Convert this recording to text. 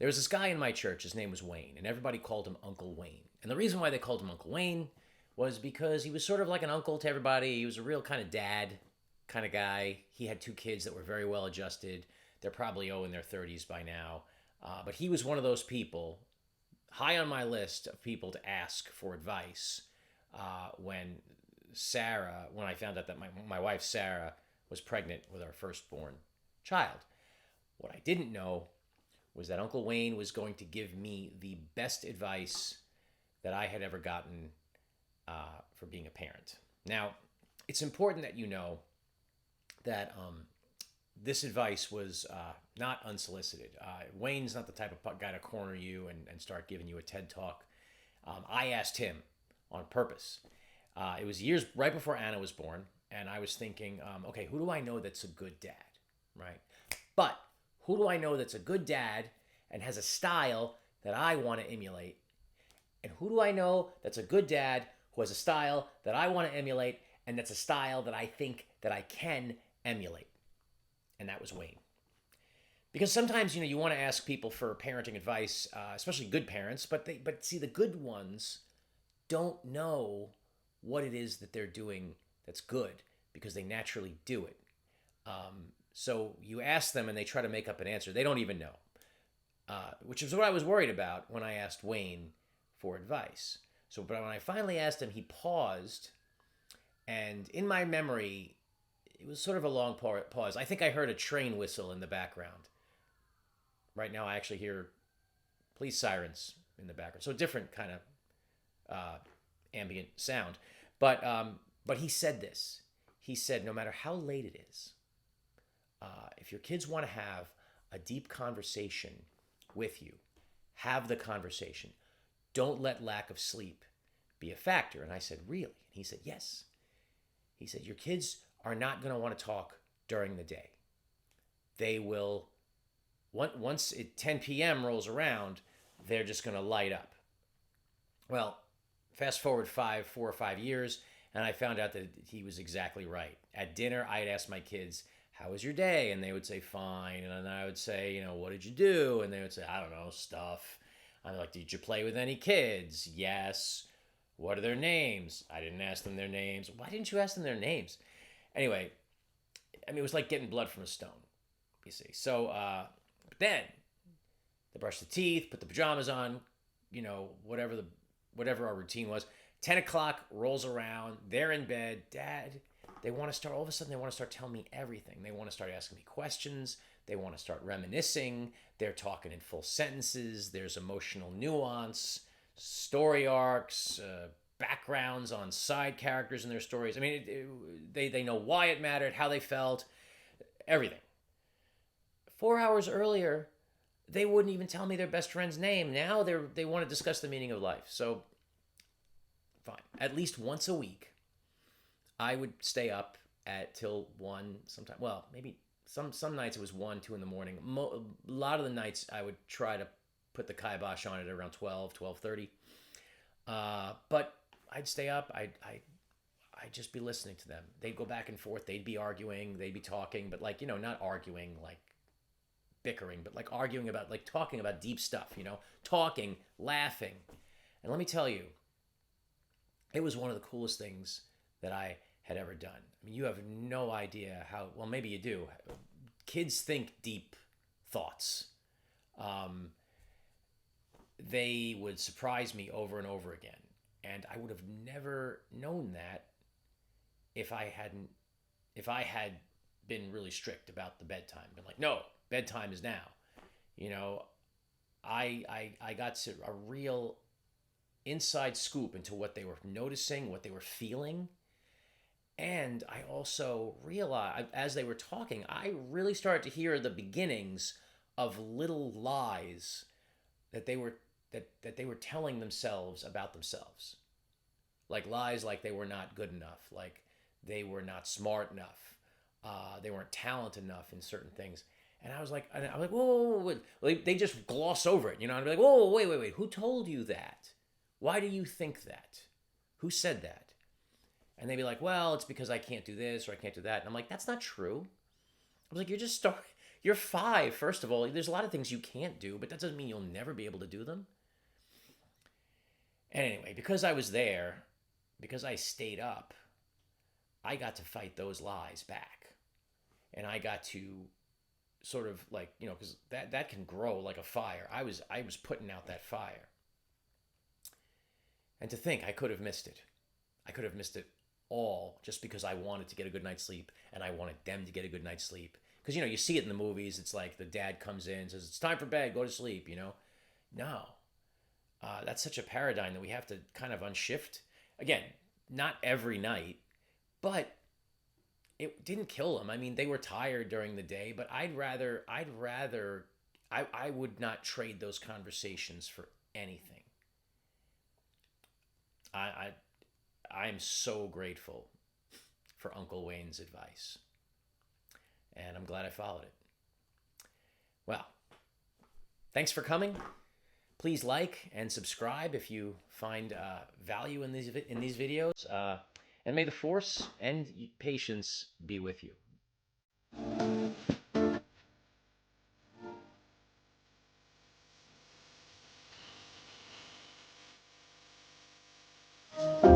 There was this guy in my church. His name was Wayne, and everybody called him Uncle Wayne. And the reason why they called him Uncle Wayne was because he was sort of like an uncle to everybody. He was a real kind of dad kind of guy. He had two kids that were very well adjusted. They're probably in their 30s by now. But he was one of those people, high on my list of people to ask for advice when I found out that my wife, Sarah, was pregnant with our firstborn child. What I didn't know was that Uncle Wayne was going to give me the best advice that I had ever gotten for being a parent. Now, it's important that you know that this advice was not unsolicited. Wayne's not the type of guy to corner you and start giving you a TED Talk. I asked him on purpose. It was years right before Anna was born, and I was thinking, okay, who do I know that's a good dad, right? But who do I know that's a good dad and has a style that I want to emulate? And who do I know that's a good dad who has a style that I want to emulate and that's a style that I think that I can emulate? And that was Wayne. Because sometimes, you want to ask people for parenting advice, especially good parents, but see, the good ones don't know what it is that they're doing that's good because they naturally do it. So you ask them and they try to make up an answer. They don't even know, which is what I was worried about when I asked Wayne for advice. But when I finally asked him, he paused, and in my memory, it was sort of a long pause. I think I heard a train whistle in the background. Right now, I actually hear police sirens in the background. So a different kind of ambient sound. But he said this. He said, no matter how late it is, if your kids want to have a deep conversation with you, have the conversation. Don't let lack of sleep be a factor. And I said, really? And he said, yes. He said, your kids are not going to want to talk during the day. They will, once 10 p.m. rolls around, they're just going to light up. Well, fast forward 4 or 5 years, and I found out that he was exactly right. At dinner, I'd ask my kids, how was your day? And they would say, fine. And then I would say, what did you do? And they would say, I don't know, stuff. I'm like, did you play with any kids? Yes. What are their names? I didn't ask them their names. Why didn't you ask them their names? Anyway, it was like getting blood from a stone, you see. So, but then they brush the teeth, put the pajamas on, whatever our routine was. 10 o'clock rolls around. They're in bed. Dad, all of a sudden they want to start telling me everything. They want to start asking me questions. They want to start reminiscing. They're talking in full sentences. There's emotional nuance, story arcs, backgrounds on side characters in their stories. They know why it mattered, how they felt, everything. 4 hours earlier, they wouldn't even tell me their best friend's name. Now they want to discuss the meaning of life. So, fine. At least once a week, I would stay up till 1 sometime. Well, maybe some nights it was 1, 2 in the morning. A lot of the nights I would try to put the kibosh on it around 12:30. But I'd stay up. I'd just be listening to them. They'd go back and forth. They'd be arguing. They'd be talking, but not arguing like bickering, but like arguing about, like talking about deep stuff, talking, laughing. And let me tell you, it was one of the coolest things that I had ever done. You have no idea how, well, maybe you do. Kids think deep thoughts. They would surprise me over and over again. And I would have never known that if I had been really strict about the bedtime. Been like, no, bedtime is now. I got a real inside scoop into what they were noticing, what they were feeling. And I also realized, as they were talking, I really started to hear the beginnings of little lies that they were telling themselves about themselves. Like lies like they were not good enough, like they were not smart enough, they weren't talented enough in certain things. And I was like, whoa. They just gloss over it, and I'd be like, whoa, wait. Who told you that? Why do you think that? Who said that? And they'd be like, well, it's because I can't do this or I can't do that. And I'm like, that's not true. I was like, You're 5, first of all. There's a lot of things you can't do, but that doesn't mean you'll never be able to do them. And anyway, because I was there, because I stayed up, I got to fight those lies back. And I got to sort of like, because that can grow like a fire. I was putting out that fire. And to think I could have missed it. I could have missed it all just because I wanted to get a good night's sleep and I wanted them to get a good night's sleep. Because, you see it in the movies. It's like the dad comes in and says, it's time for bed, go to sleep. No. That's such a paradigm that we have to kind of unshift. Again, not every night, but it didn't kill them. I mean, they were tired during the day, but I would not trade those conversations for anything. I'm so grateful for Uncle Wayne's advice, and I'm glad I followed it. Well, thanks for coming. Please like and subscribe if you find value in these videos. And may the force and patience be with you.